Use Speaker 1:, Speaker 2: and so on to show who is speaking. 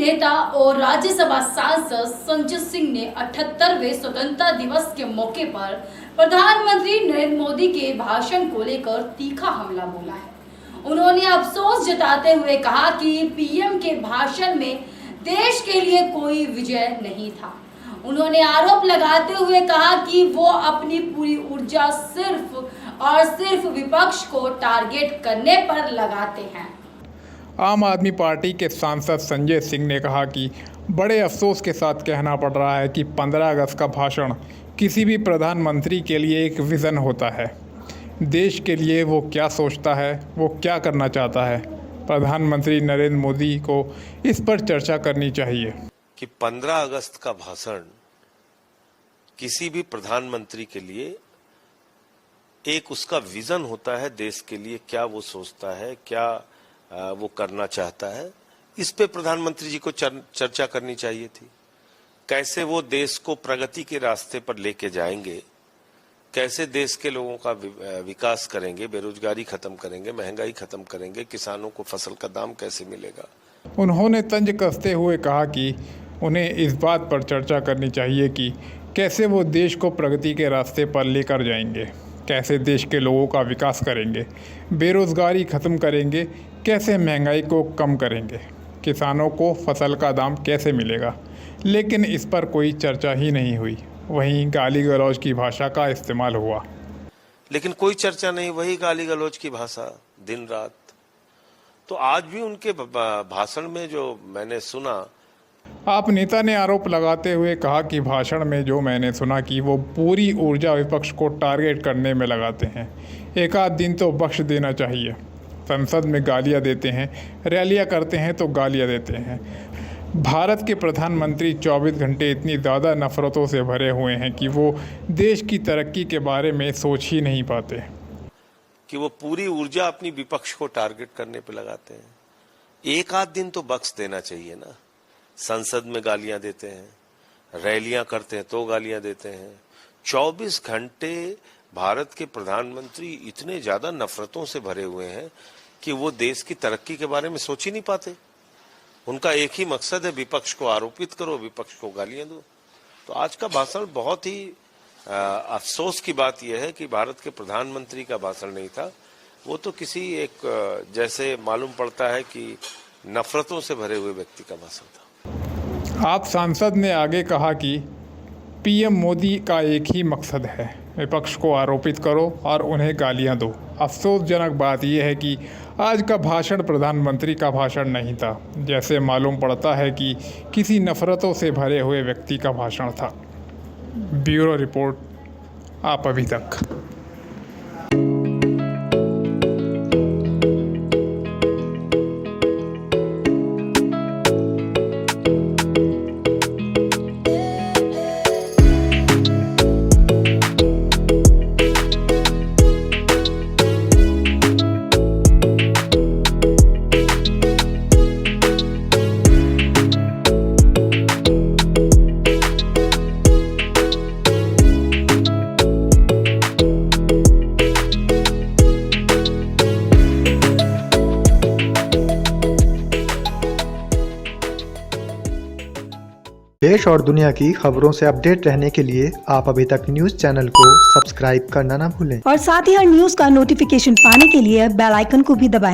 Speaker 1: नेता और राज्यसभा सांसद संजय सिंह ने 78वें स्वतंत्रता दिवस के मौके पर प्रधानमंत्री नरेंद्र मोदी के भाषण को लेकर तीखा हमला बोला है। उन्होंने अफसोस जताते हुए कहा कि पीएम के भाषण में देश के लिए कोई विजय नहीं था। उन्होंने आरोप लगाते हुए कहा कि वो अपनी पूरी ऊर्जा सिर्फ और सिर्फ विपक्ष को टारगेट करने पर लगाते हैं।
Speaker 2: आम आदमी पार्टी के सांसद संजय सिंह ने कहा कि बड़े अफसोस के साथ कहना पड़ रहा है कि 15 अगस्त का भाषण किसी भी प्रधानमंत्री के लिए एक विज़न होता है। देश के लिए वो क्या सोचता है, वो क्या करना चाहता है, प्रधानमंत्री नरेंद्र मोदी को इस पर चर्चा करनी चाहिए
Speaker 3: कि 15 अगस्त का भाषण किसी भी प्रधानमंत्री के लिए एक उसका विजन होता है। देश के लिए क्या वो सोचता है, क्या वो करना चाहता है, इस पे प्रधानमंत्री जी को चर्चा करनी चाहिए थी। कैसे वो देश को प्रगति के रास्ते पर लेके जाएंगे, कैसे देश के लोगों का विकास करेंगे, बेरोजगारी खत्म करेंगे, महंगाई खत्म करेंगे, किसानों को फसल का दाम कैसे मिलेगा।
Speaker 2: उन्होंने तंज कसते हुए कहा कि उन्हें इस बात पर चर्चा करनी चाहिए कि कैसे वो देश को प्रगति के रास्ते पर लेकर जाएंगे, कैसे देश के लोगों का विकास करेंगे, बेरोजगारी ख़त्म करेंगे, कैसे महंगाई को कम करेंगे, किसानों को फसल का दाम कैसे मिलेगा। लेकिन इस पर कोई चर्चा ही नहीं हुई। वहीं गाली गलौज की भाषा का इस्तेमाल हुआ,
Speaker 3: लेकिन कोई चर्चा नहीं, वही गाली गलौज की भाषा दिन रात। तो आज भी उनके भाषण में जो मैंने सुना,
Speaker 2: आप नेता ने आरोप लगाते हुए कहा कि भाषण में जो मैंने सुना कि वो पूरी ऊर्जा विपक्ष को टारगेट करने में लगाते हैं। एक आध दिन तो बख्श देना चाहिए। संसद में गालियां देते हैं, रैलियां करते हैं तो गालियां देते हैं। भारत के प्रधानमंत्री 24 घंटे इतनी ज़्यादा नफरतों से भरे हुए हैं कि वो देश की तरक्की के बारे में सोच ही नहीं पाते
Speaker 3: कि वो पूरी ऊर्जा अपनी विपक्ष को टारगेट करने पे लगाते हैं। एक आध दिन तो बख्श देना चाहिए ना। संसद में गालियां देते हैं, रैलियां करते हैं तो गालियां देते हैं। 24 घंटे भारत के प्रधानमंत्री इतने ज्यादा नफरतों से भरे हुए हैं कि वो देश की तरक्की के बारे में सोच ही नहीं पाते। उनका एक ही मकसद है, विपक्ष को आरोपित करो, विपक्ष को गालियां दो। तो आज का भाषण बहुत ही अफसोस की बात यह है कि भारत के प्रधानमंत्री का भाषण नहीं था, वो तो किसी एक जैसे मालूम पड़ता है कि नफरतों से भरे हुए व्यक्ति का भाषण था।
Speaker 2: आप सांसद ने आगे कहा कि पीएम मोदी का एक ही मकसद है, विपक्ष को आरोपित करो और उन्हें गालियां दो। अफसोसजनक बात यह है कि आज का भाषण प्रधानमंत्री का भाषण नहीं था, जैसे मालूम पड़ता है कि किसी नफरतों से भरे हुए व्यक्ति का भाषण था। ब्यूरो रिपोर्ट, आप अभी तक।
Speaker 4: देश और दुनिया की खबरों से अपडेट रहने के लिए आप अभी तक न्यूज चैनल को सब्सक्राइब करना ना भूलें
Speaker 5: और साथ ही हर न्यूज का नोटिफिकेशन पाने के लिए बेल आइकन को भी दबाएं।